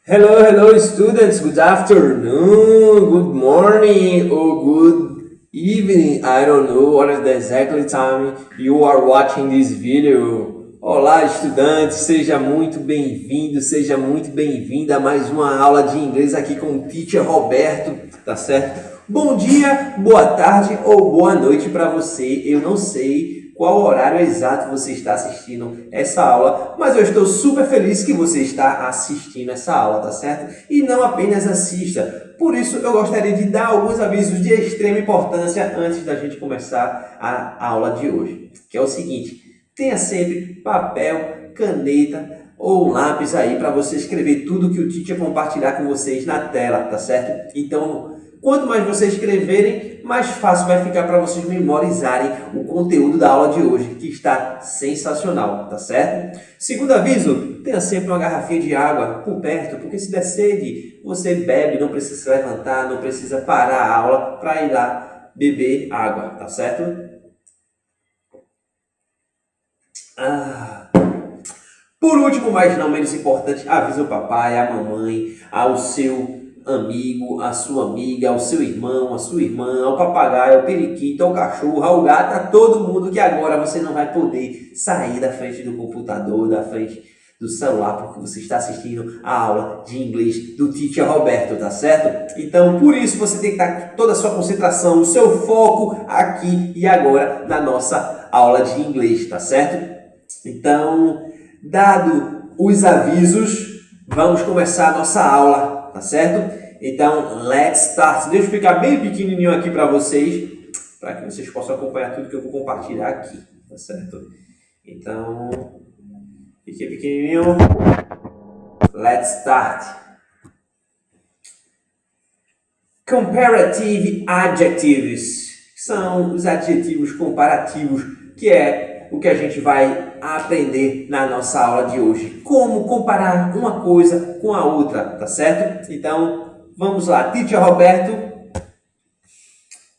Hello, students. Good afternoon, good morning, or good evening. I don't know what is the exactly time you are watching this video. Olá, estudantes. Seja muito bem-vindo, seja muito bem-vinda a mais uma aula de inglês aqui com o Teacher Roberto, tá certo? Bom dia, boa tarde ou boa noite para você. Eu não sei qual horário exato você está assistindo essa aula, mas eu estou super feliz que você está assistindo essa aula, tá certo? E não apenas assista. Por isso, eu gostaria de dar alguns avisos de extrema importância antes da gente começar a aula de hoje, que é o seguinte: tenha sempre papel, caneta ou lápis aí para você escrever tudo que o teacher compartilhar com vocês na tela, tá certo? Então, quanto mais vocês escreverem, mais fácil vai ficar para vocês memorizarem o conteúdo da aula de hoje, que está sensacional, tá certo? Segundo aviso, tenha sempre uma garrafinha de água por perto, porque se der sede, você bebe, não precisa se levantar, não precisa parar a aula para ir lá beber água, tá certo? Por último, mas não menos importante, avisa o papai, a mamãe, ao seu amigo, a sua amiga, ao seu irmão, a sua irmã, ao papagaio, ao periquito, ao cachorro, ao gato, a todo mundo que agora você não vai poder sair da frente do computador, da frente do celular, porque você está assistindo a aula de inglês do Teacher Roberto, tá certo? Então, por isso, você tem que estar com toda a sua concentração, o seu foco aqui e agora na nossa aula de inglês, tá certo? Então, dado os avisos, vamos começar a nossa aula, tá certo? Então, let's start. Deixa eu ficar bem pequenininho aqui para vocês, para que vocês possam acompanhar tudo que eu vou compartilhar aqui, tá certo? Então, fique pequenininho. Let's start. Comparative adjectives são os adjetivos comparativos, que é o que a gente vai aprender na nossa aula de hoje. Como comparar uma coisa com a outra, tá certo? Então, vamos lá. Teacher Roberto.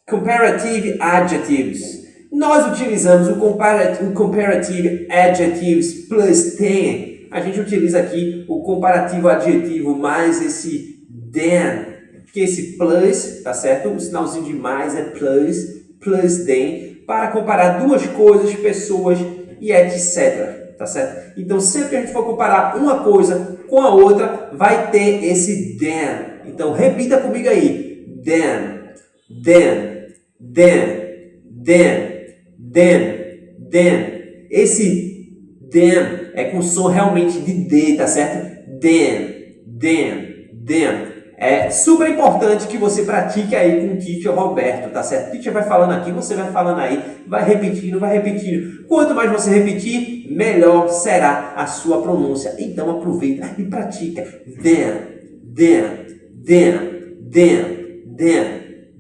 Comparative adjectives. Nós utilizamos o comparative adjectives plus than. A gente utiliza aqui o comparativo adjetivo mais esse than, que esse plus, tá certo? O sinalzinho de mais é plus than, para comparar duas coisas, pessoas e etc, tá certo? Então, sempre que a gente for comparar uma coisa com a outra, vai ter esse than. Então, repita comigo aí. Than. Esse than é com som realmente de D, tá certo? Than. É super importante que você pratique aí com o Teacher Roberto, tá certo? O Teacher vai falando aqui, você vai falando aí, vai repetindo. Quanto mais você repetir, melhor será a sua pronúncia. Então aproveita e pratica.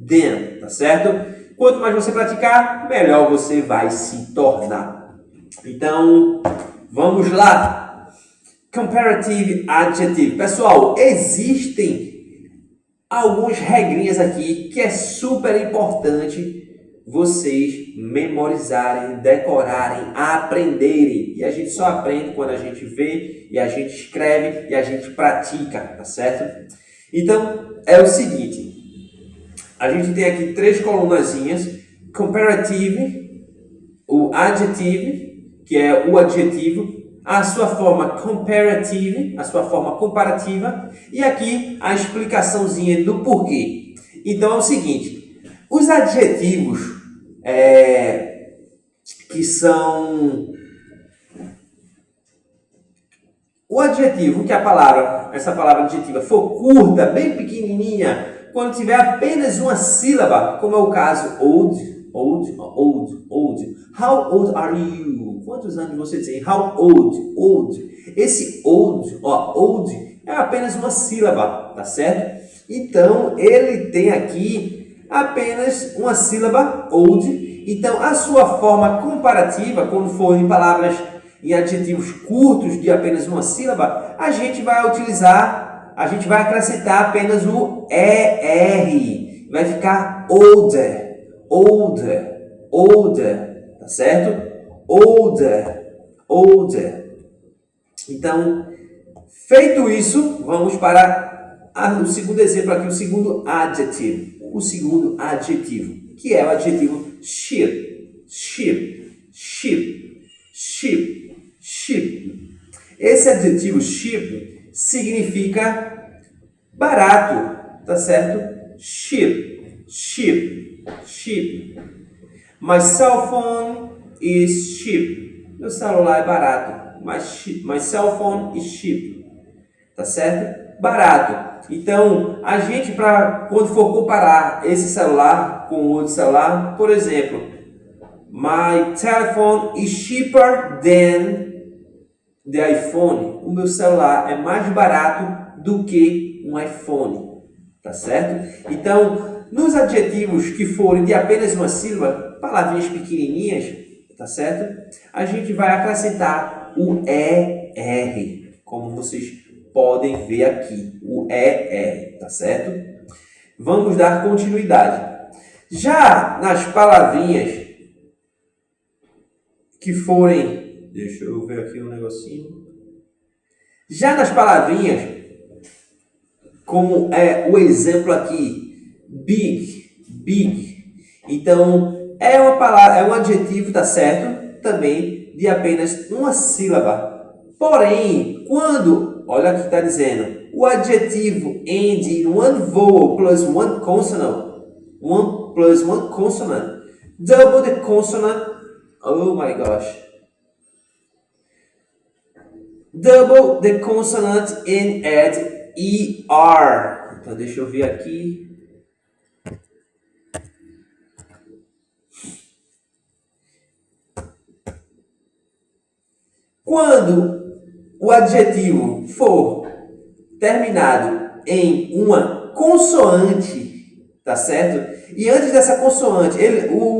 Then, tá certo? Quanto mais você praticar, melhor você vai se tornar. Então, vamos lá. Comparative adjective. Pessoal, existem algumas regrinhas aqui que é super importante vocês memorizarem, decorarem, aprenderem. E a gente só aprende quando a gente vê, e a gente escreve, e a gente pratica, tá certo? Então, é o seguinte. A gente tem aqui três colunazinhas. Comparative, o adjective, que é o adjetivo, a sua forma comparative, a sua forma comparativa, e aqui a explicaçãozinha do porquê. Então é o seguinte, os adjetivos que são... O adjetivo que essa palavra adjetiva for curta, bem pequenininha, quando tiver apenas uma sílaba, como é o caso old. How old are you? Quantos anos você tem? How old. Esse old é apenas uma sílaba, tá certo? Então, ele tem aqui apenas uma sílaba, old. Então, a sua forma comparativa, quando for em palavras, em adjetivos curtos de apenas uma sílaba, a gente vai acrescentar apenas o ER. Vai ficar older, tá certo? Older. Então, Feito isso, vamos para o segundo exemplo aqui, o segundo adjetivo. O segundo adjetivo, que é o adjetivo cheap. Cheap, cheap, cheap, cheap. Esse adjetivo cheap significa barato, tá certo? Cheap, cheap, cheap. My cell phone is cheap. Meu celular é barato. My cell phone is cheap. Tá certo? Barato. Então, a gente, quando for comparar esse celular com outro celular, por exemplo, my telephone is cheaper than the iPhone. O meu celular é mais barato do que um iPhone. Tá certo? Então, nos adjetivos que forem de apenas uma sílaba, palavrinhas pequenininhas, tá certo? A gente vai acrescentar o ER, como vocês podem ver aqui, o ER, tá certo? Vamos dar continuidade. Já nas palavrinhas que forem, deixa eu ver aqui um negocinho. Já nas palavrinhas, como é o exemplo aqui, big, big. Então, é uma palavra, é um adjetivo, tá certo? Também de apenas uma sílaba. Porém, quando, olha aqui está dizendo, o adjetivo end in one vowel plus one consonant, double the consonant, oh my gosh, double the consonant and add ER. Então, deixa eu ver aqui. Quando o adjetivo for terminado em uma consoante, tá certo? E antes dessa consoante,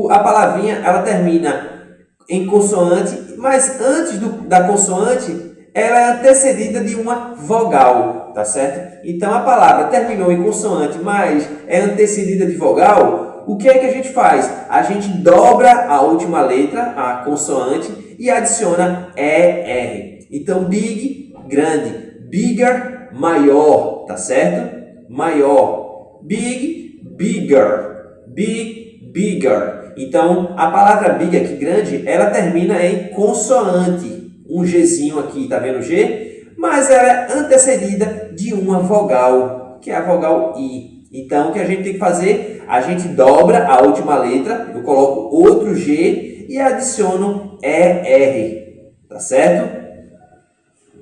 a palavrinha ela termina em consoante, mas antes da consoante, ela é antecedida de uma vogal, tá certo? Então a palavra terminou em consoante, mas é antecedida de vogal. O que é que a gente faz? A gente dobra a última letra, a consoante, e adiciona ER. Então, big, grande. Bigger, maior, tá certo? Maior. Big, bigger. Big, bigger. Então, a palavra big aqui, grande, ela termina em consoante. Um Gzinho aqui, tá vendo o G? Mas ela é antecedida de uma vogal, que é a vogal I. Então, o que a gente tem que fazer? A gente dobra a última letra, eu coloco outro G e adiciono ER, tá certo?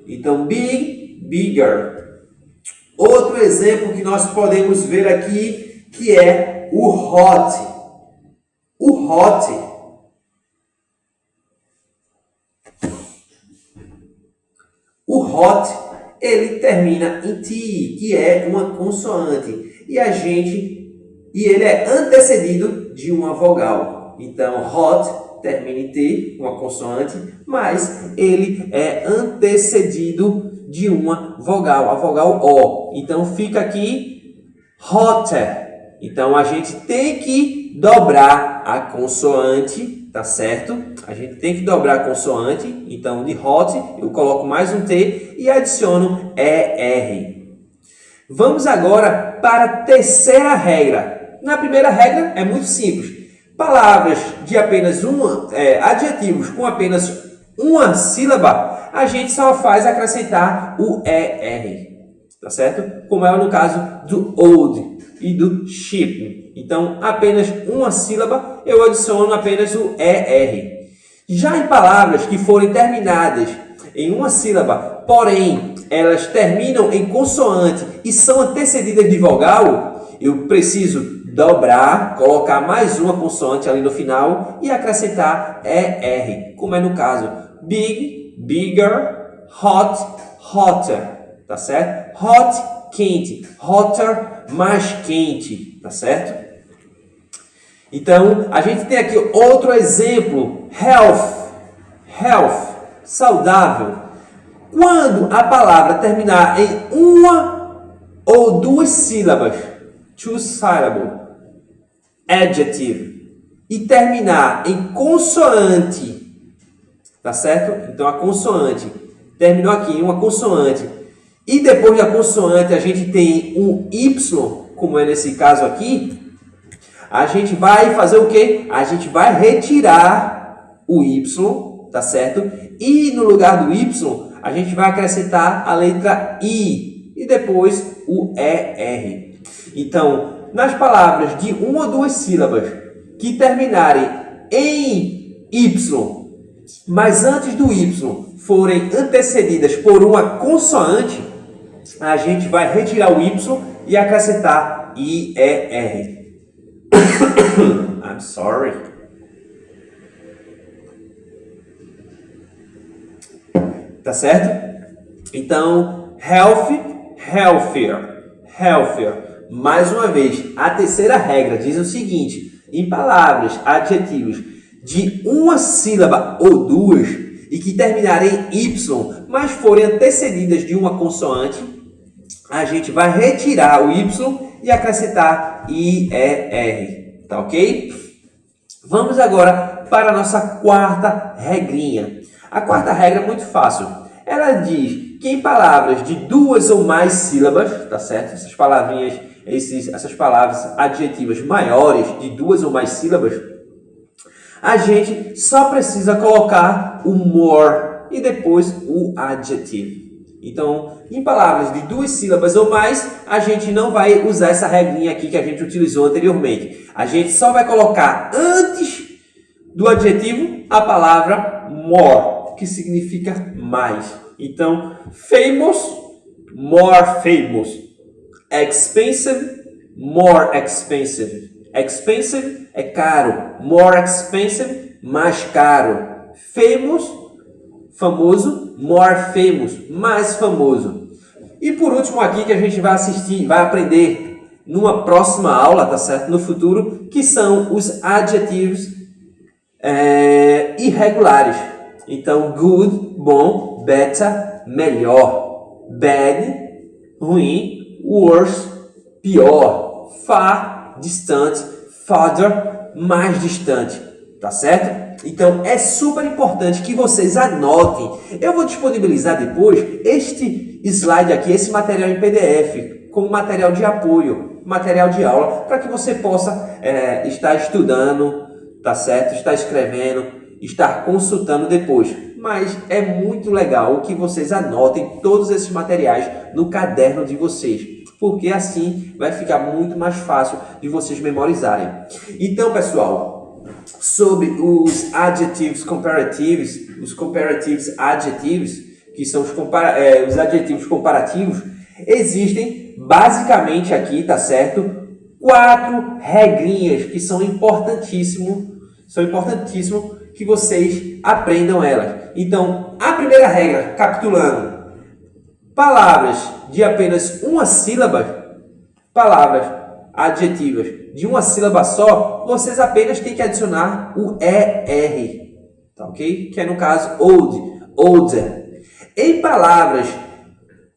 Então, big, bigger. Outro exemplo que nós podemos ver aqui, que é o hot. O hot. O hot, ele termina em T, que é uma consoante. E ele é antecedido de uma vogal. Então, hot termina em T, uma consoante, mas ele é antecedido de uma vogal, a vogal O. Então, fica aqui hotter. Então, a gente tem que dobrar a consoante, tá certo? A gente tem que dobrar a consoante. Então, de hot, eu coloco mais um T e adiciono ER. Vamos agora para a terceira regra. Na primeira regra é muito simples. Palavras de apenas adjetivos com apenas uma sílaba, a gente só faz acrescentar o ER, tá certo? Como é no caso do old e do cheap. Então, apenas uma sílaba, eu adiciono apenas o ER. Já em palavras que forem terminadas em uma sílaba, porém, elas terminam em consoante e são antecedidas de vogal, eu preciso dobrar, colocar mais uma consoante ali no final e acrescentar ER, como é no caso big, bigger, hot, hotter, tá certo? Hot, quente, hotter, mais quente, tá certo? Então, a gente tem aqui outro exemplo, health, saudável. Quando a palavra terminar em uma ou duas sílabas, two-syllable, adjective, e terminar em consoante, tá certo? Então, a consoante terminou aqui em uma consoante e depois da consoante a gente tem um Y, como é nesse caso aqui, a gente vai fazer o quê? A gente vai retirar o Y, tá certo? E no lugar do Y, a gente vai acrescentar a letra I e depois o ER. Então, nas palavras de uma ou duas sílabas que terminarem em Y, mas antes do Y forem antecedidas por uma consoante, a gente vai retirar o Y e acrescentar IER. I'm sorry. Tá certo? Então, healthy, healthier, healthier. Mais uma vez, a terceira regra diz o seguinte: em palavras, adjetivos de uma sílaba ou duas e que terminarem em Y, mas forem antecedidas de uma consoante, a gente vai retirar o Y e acrescentar IER, tá ok? Vamos agora para a nossa quarta regrinha. A quarta regra é muito fácil. Ela diz que em palavras de duas ou mais sílabas, tá certo? Essas palavrinhas, essas palavras adjetivas maiores de duas ou mais sílabas, a gente só precisa colocar o more e depois o adjetivo. Então, em palavras de duas sílabas ou mais, a gente não vai usar essa regrinha aqui que a gente utilizou anteriormente. A gente só vai colocar antes do adjetivo a palavra more, que significa mais. Então, famous, more famous. Expensive, more expensive. Expensive é caro. More expensive, mais caro. Famous, famoso. More famous, mais famoso. E por último aqui que a gente vai assistir, vai aprender numa próxima aula, tá certo? No futuro, que são os adjetivos irregulares. Então, good, bom, better, melhor, bad, ruim, worse, pior, far, distante, farther, mais distante, tá certo? Então, é super importante que vocês anotem. Eu vou disponibilizar depois este slide aqui, esse material em PDF, como material de apoio, material de aula, para que você possa estar estudando, tá certo? Estar escrevendo, estar consultando depois. Mas é muito legal que vocês anotem todos esses materiais no caderno de vocês, porque assim vai ficar muito mais fácil de vocês memorizarem. Então, pessoal, sobre os adjetivos comparativos, os comparative adjectives, que são os adjetivos comparativos, existem basicamente aqui, tá certo? 4 regrinhas que são importantíssimo que vocês aprendam elas. Então, a primeira regra, capitulando, palavras de apenas uma sílaba, palavras adjetivas de uma sílaba só, vocês apenas têm que adicionar o ER, tá ok? Que é no caso old, older. Em palavras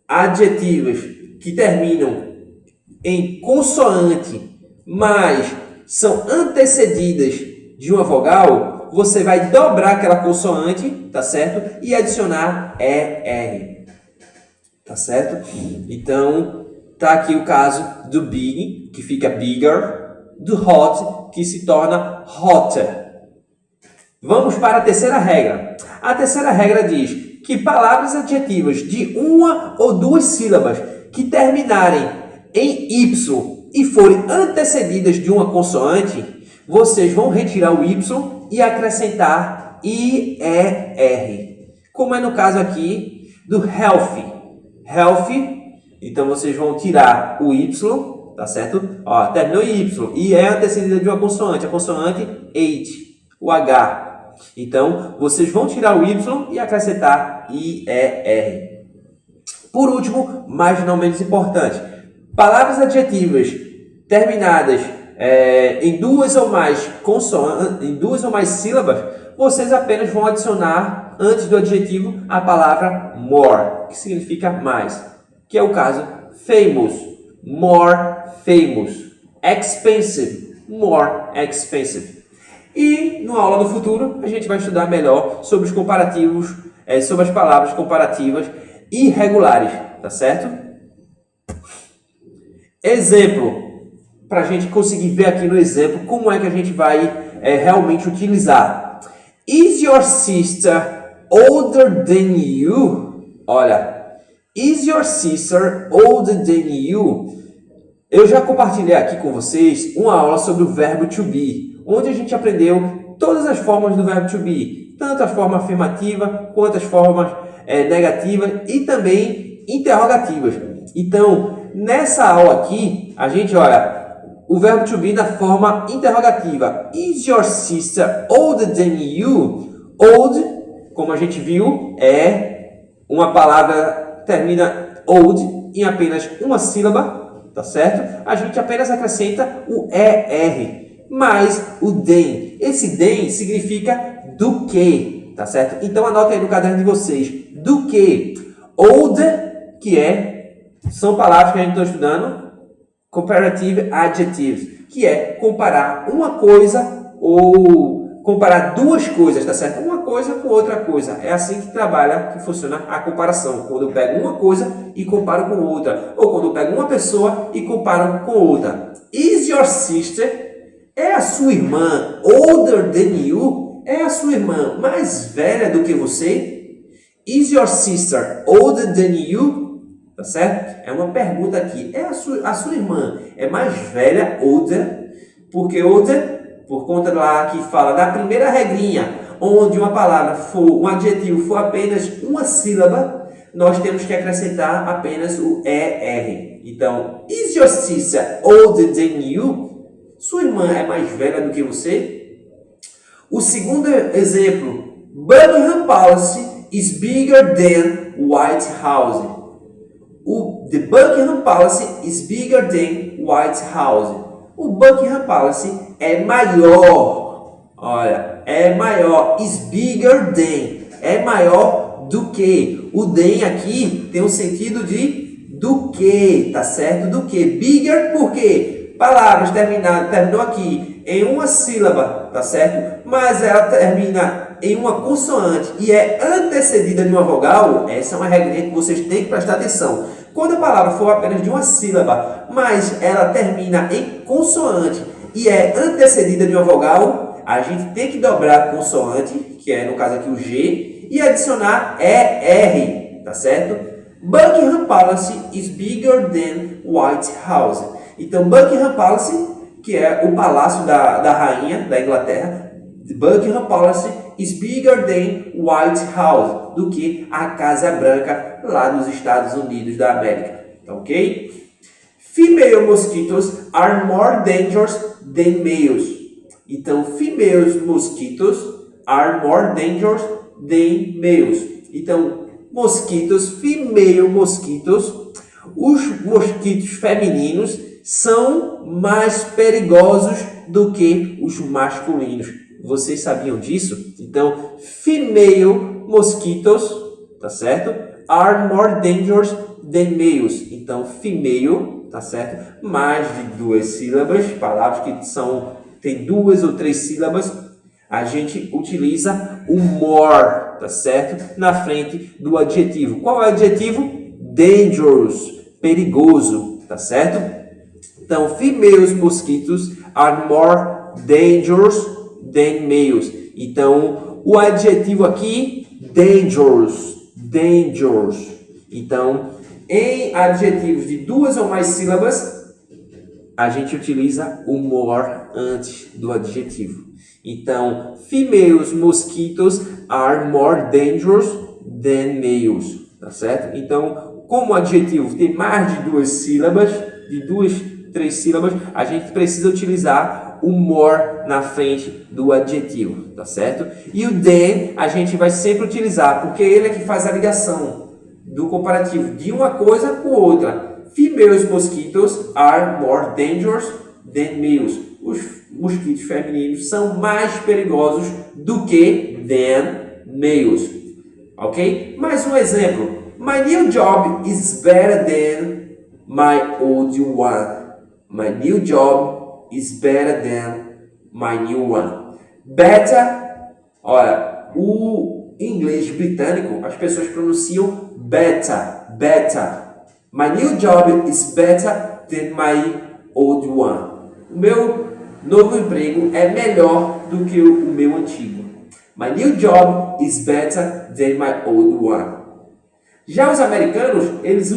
adjetivas que terminam em consoante, mas são antecedidas de uma vogal, você vai dobrar aquela consoante, tá certo? E adicionar ER, tá certo? Então, tá aqui o caso do big, que fica bigger, do hot, que se torna hotter. Vamos para a terceira regra. A terceira regra diz que palavras adjetivas de uma ou duas sílabas que terminarem em Y e forem antecedidas de uma consoante, vocês vão retirar o Y e acrescentar IER. Como é no caso aqui do healthy. Healthy, então vocês vão tirar o Y, tá certo? Ó, terminou em Y e é antecedida de uma consoante. A consoante, H, o H. Então, vocês vão tirar o Y e acrescentar IER. Por último, mas não menos importante, palavras adjetivas terminadas em duas ou mais sílabas, vocês apenas vão adicionar antes do adjetivo a palavra more, que significa mais, que é o caso famous, more famous, expensive, more expensive. E na aula do futuro a gente vai estudar melhor sobre os comparativos, sobre as palavras comparativas irregulares, tá certo? Exemplo, para a gente conseguir ver aqui no exemplo como é que a gente vai realmente utilizar. Is your sister older than you? Olha, is your sister older than you? Eu já compartilhei aqui com vocês uma aula sobre o verbo to be, onde a gente aprendeu todas as formas do verbo to be, tanto a forma afirmativa quanto as formas negativas e também interrogativas. Então, nessa aula aqui, a gente olha o verbo to be na forma interrogativa. Is your sister older than you? Old, como a gente viu, é uma palavra que termina old em apenas uma sílaba, tá certo? A gente apenas acrescenta o ER, mais o than. Esse than significa do que, tá certo? Então anota aí no caderno de vocês, do que. Older, que são palavras que a gente está estudando, comparative adjectives, que é comparar uma coisa ou comparar duas coisas, tá certo? Uma coisa com outra coisa. É assim que trabalha, que funciona a comparação. Quando eu pego uma coisa e comparo com outra. Ou quando eu pego uma pessoa e comparo com outra. Is your sister? É a sua irmã older than you? É a sua irmã mais velha do que você? Is your sister older than you? Tá certo? É uma pergunta aqui. É a sua irmã é mais velha, older? Porque older, por conta lá que fala da primeira regrinha, onde uma palavra for, um adjetivo for apenas uma sílaba, nós temos que acrescentar apenas o ER. Então, is your sister older than you? Sua irmã é mais velha do que você? O segundo exemplo, Buckingham Palace is bigger than White House. The Buckingham Palace is bigger than White House. O Buckingham Palace é maior. Olha, é maior. Is bigger than. É maior do que. O than aqui tem o sentido de do que, tá certo? Do que. Bigger por quê? Palavras terminou aqui em uma sílaba, tá certo? Mas ela termina em uma consoante e é antecedida de uma vogal. Essa é uma regra que vocês têm que prestar atenção. Quando a palavra for apenas de uma sílaba, mas ela termina em consoante e é antecedida de uma vogal, a gente tem que dobrar a consoante, que é no caso aqui o G, e adicionar ER, tá certo? Buckingham Palace is bigger than White House. Então, Buckingham Palace, que é o palácio da rainha da Inglaterra, Buckingham Palace is bigger than White House, do que a Casa Branca lá nos Estados Unidos da América, ok? Female mosquitoes are more dangerous than males. Então, female mosquitoes are more dangerous than males. Então, female mosquitos, os mosquitos femininos são mais perigosos do que os masculinos. Vocês sabiam disso? Então, female mosquitoes, tá certo? Are more dangerous than males. Então, female, tá certo? Mais de duas sílabas, palavras que tem duas ou três sílabas, a gente utiliza o more, tá certo? Na frente do adjetivo. Qual é o adjetivo? Dangerous, perigoso, tá certo? Então, females mosquitos are more dangerous than males. Então, o adjetivo aqui, dangerous. Então, em adjetivos de duas ou mais sílabas, a gente utiliza o more antes do adjetivo. Então, females mosquitos are more dangerous than males, tá certo? Então, como o adjetivo tem mais de duas sílabas, três sílabas, a gente precisa utilizar o more na frente do adjetivo, tá certo? E o than a gente vai sempre utilizar, porque ele é que faz a ligação do comparativo de uma coisa com outra. Females mosquitoes are more dangerous than males. Os mosquitos femininos são mais perigosos do que than males. Ok? Mais um exemplo. My new job is better than my old one. My new job is better than my new one. Better, olha, o inglês britânico, as pessoas pronunciam better. My new job is better than my old one. O meu novo emprego é melhor do que o meu antigo. My new job is better than my old one. Já os americanos, eles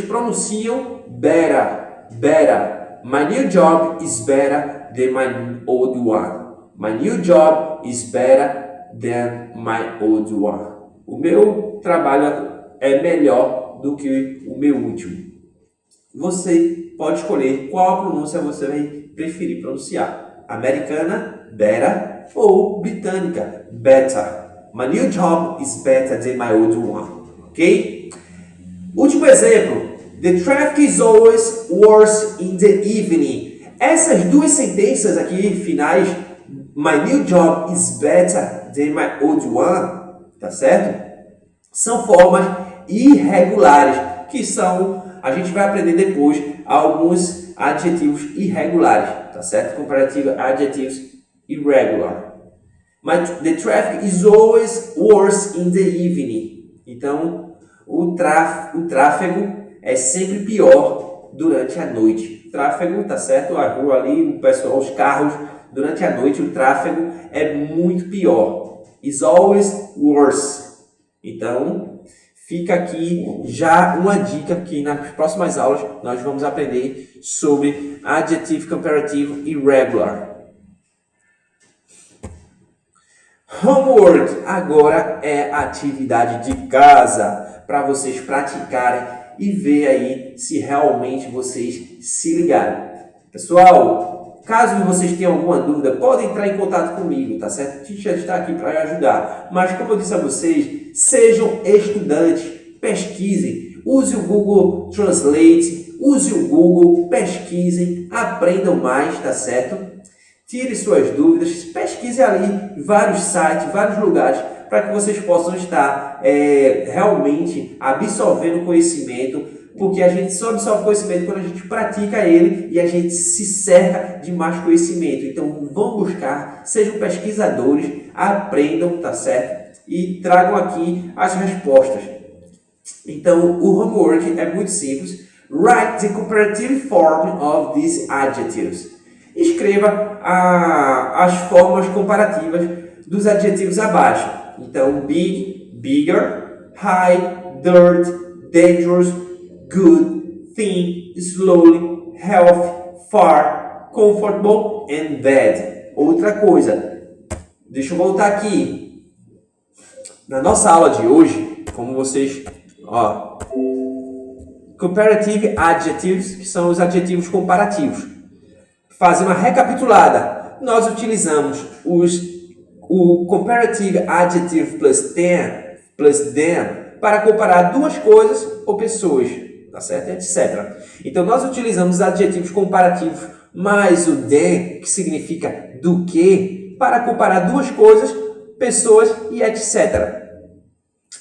pronunciam better, better. My new job is better than my old one. My new job is better than my old one. O meu trabalho é melhor do que o meu último. Você pode escolher qual pronúncia você vai preferir pronunciar. Americana, better, ou britânica, better. My new job is better than my old one. Ok? Último exemplo. The traffic is always worse in the evening. Essas duas sentenças aqui finais, my new job is better than my old one, tá certo? São formas irregulares, que são, a gente vai aprender depois, alguns adjetivos irregulares, tá certo? Comparativo adjectives irregular. The traffic is always worse in the evening. Então, o tráfego é sempre pior durante a noite. Tráfego, tá certo? A rua ali, o pessoal, os carros, durante a noite o tráfego é muito pior. Is always worse. Então, fica aqui já uma dica que nas próximas aulas nós vamos aprender sobre adjetivo comparativo irregular. Homework agora é atividade de casa para vocês praticarem e ver aí se realmente vocês se ligaram. Pessoal, caso vocês tenham alguma dúvida, podem entrar em contato comigo, tá certo? O teacher está aqui para ajudar. Mas como eu disse a vocês, sejam estudantes, pesquisem, use o Google Translate, use o Google, pesquisem, aprendam mais, tá certo? Tire suas dúvidas, pesquise ali vários sites, vários lugares, para que vocês possam estar realmente absorvendo conhecimento, porque a gente só absorve conhecimento quando a gente pratica ele e a gente se cerca de mais conhecimento. Então, vão buscar, sejam pesquisadores, aprendam, tá certo? E tragam aqui as respostas. Então, o homework é muito simples. Write the comparative form of these adjectives. Escreva as formas comparativas dos adjetivos abaixo. Então, big, bigger, high, dirt, dangerous, good, thin, slowly, healthy, far, comfortable and bad. Outra coisa, deixa eu voltar aqui. Na nossa aula de hoje, como vocês, comparative adjectives, que são os adjetivos comparativos. Fazer uma recapitulada. Nós utilizamos o comparative adjective plus than para comparar duas coisas ou pessoas, tá certo? Etc. Então, nós utilizamos os adjetivos comparativos mais o than, que significa do que, para comparar duas coisas, pessoas e etc.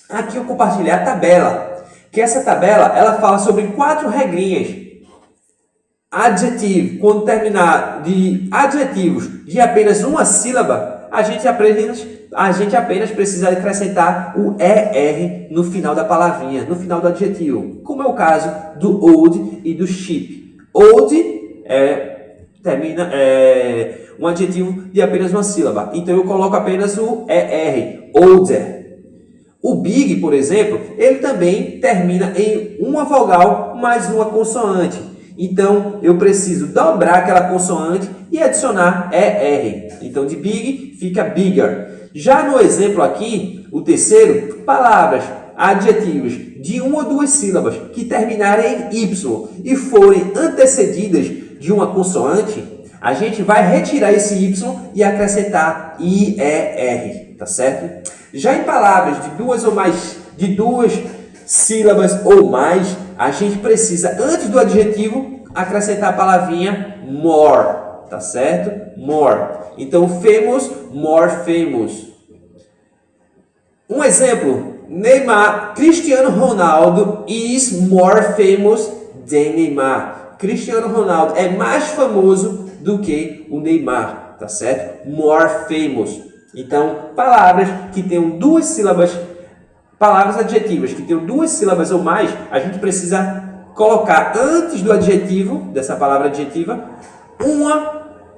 Aqui eu compartilhei a tabela, que essa tabela ela fala sobre 4 regrinhas. Adjetivo, quando terminar de adjetivos de apenas uma sílaba, a gente apenas precisa acrescentar o ER no final da palavrinha, no final do adjetivo, como é o caso do old e do cheap. Old é um adjetivo de apenas uma sílaba, então eu coloco apenas o ER, older. O big, por exemplo, ele também termina em uma vogal mais uma consoante. Então, eu preciso dobrar aquela consoante e adicionar ER. Então, de big fica bigger. Já no exemplo aqui, o terceiro, palavras, adjetivos de uma ou duas sílabas que terminarem em Y e forem antecedidas de uma consoante, a gente vai retirar esse Y e acrescentar IER, tá certo? Já em palavras de duas sílabas ou mais, a gente precisa, antes do adjetivo, acrescentar a palavrinha more, tá certo? More. Então, famous, more famous. Um exemplo, Cristiano Ronaldo is more famous than Neymar. Cristiano Ronaldo é mais famoso do que o Neymar, tá certo? More famous. Então, palavras que tenham duas sílabas, palavras adjetivas que tenham duas sílabas ou mais, a gente precisa colocar antes do adjetivo, dessa palavra adjetiva,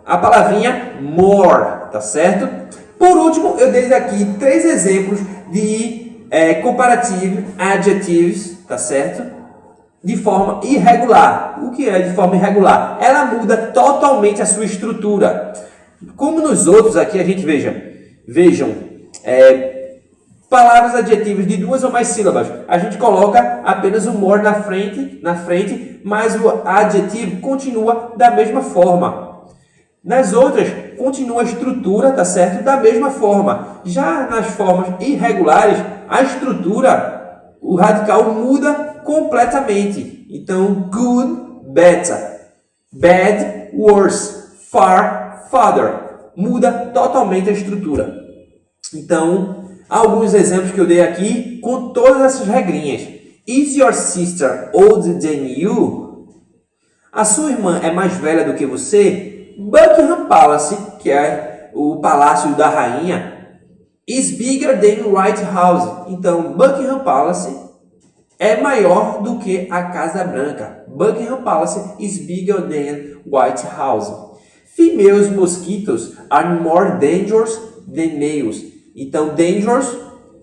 a palavrinha more, tá certo? Por último, eu dei aqui 3 exemplos de comparative adjectives, tá certo? De forma irregular. O que é de forma irregular? Ela muda totalmente a sua estrutura. Como nos outros aqui, a gente vejam, palavras adjetivas de 2 ou mais sílabas. A gente coloca apenas o more na frente, mas o adjetivo continua da mesma forma. Nas outras, continua a estrutura, tá certo? Da mesma forma. Já nas formas irregulares, a estrutura, o radical muda completamente. Então, good, better. Bad, worse. Far, farther. Muda totalmente a estrutura. Então, alguns exemplos que eu dei aqui com todas essas regrinhas. Is your sister older than you? A sua irmã é mais velha do que você? Buckingham Palace, que é o palácio da rainha, is bigger than White House. Então, Buckingham Palace é maior do que a Casa Branca. Buckingham Palace is bigger than White House. Females mosquitoes are more dangerous than males. Então, dangerous,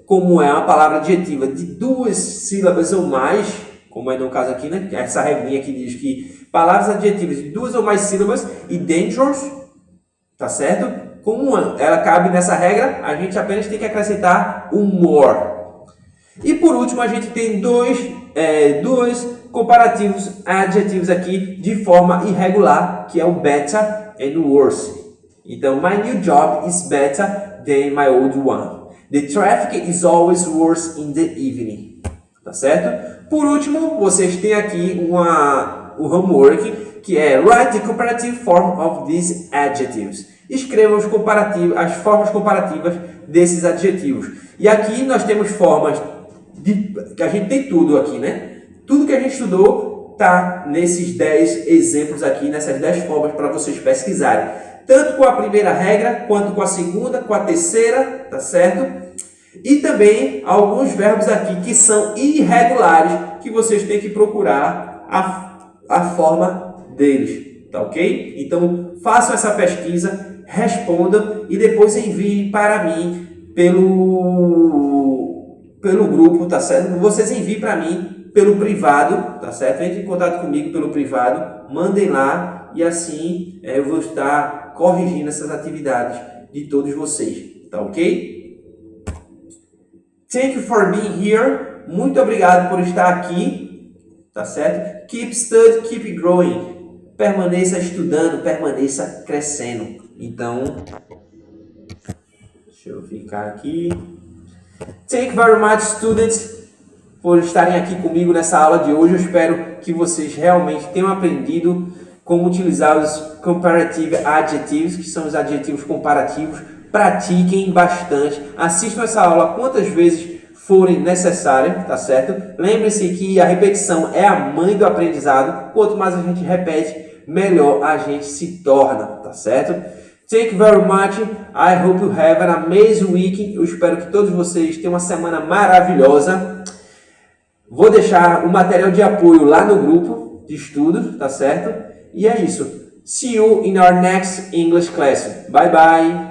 como é uma palavra adjetiva de 2 sílabas ou mais, como é no caso aqui, né? Essa regrinha que diz que palavras adjetivas de 2 ou mais sílabas e dangerous, tá certo? Como ela cabe nessa regra, a gente apenas tem que acrescentar o more. E por último, a gente tem dois comparativos adjetivos aqui de forma irregular, que é o better e o worse. Então, my new job is better than my old one. The traffic is always worse in the evening. Tá certo? Por último, vocês têm aqui o homework, que é write the comparative form of these adjectives. Escreva as formas comparativas desses adjetivos. E aqui nós temos formas que a gente tem tudo aqui, né? Tudo que a gente estudou está nesses 10 exemplos aqui, nessas 10 formas para vocês pesquisarem. Tanto com a primeira regra, quanto com a segunda, com a terceira, tá certo? E também alguns verbos aqui que são irregulares, que vocês têm que procurar a forma deles, tá ok? Então, façam essa pesquisa, respondam e depois enviem para mim pelo grupo, tá certo? Vocês enviem para mim pelo privado, tá certo? Entre em contato comigo pelo privado, mandem lá e assim eu vou estar corrigindo essas atividades de todos vocês, tá ok? Thank you for being here. Muito obrigado por estar aqui, tá certo? Keep studying, keep growing. Permaneça estudando, permaneça crescendo. Então, deixa eu ficar aqui. Thank you very much, students, por estarem aqui comigo nessa aula de hoje. Eu espero que vocês realmente tenham aprendido como utilizar os comparative adjectives, que são os adjetivos comparativos. Pratiquem bastante, assistam essa aula quantas vezes forem necessárias, tá certo? Lembre-se que a repetição é a mãe do aprendizado. Quanto mais a gente repete, melhor a gente se torna, tá certo? Thank you very much. I hope you have an amazing week. Eu espero que todos vocês tenham uma semana maravilhosa. Vou deixar o material de apoio lá no grupo de estudo, tá certo? E é isso. See you in our next English class. Bye bye.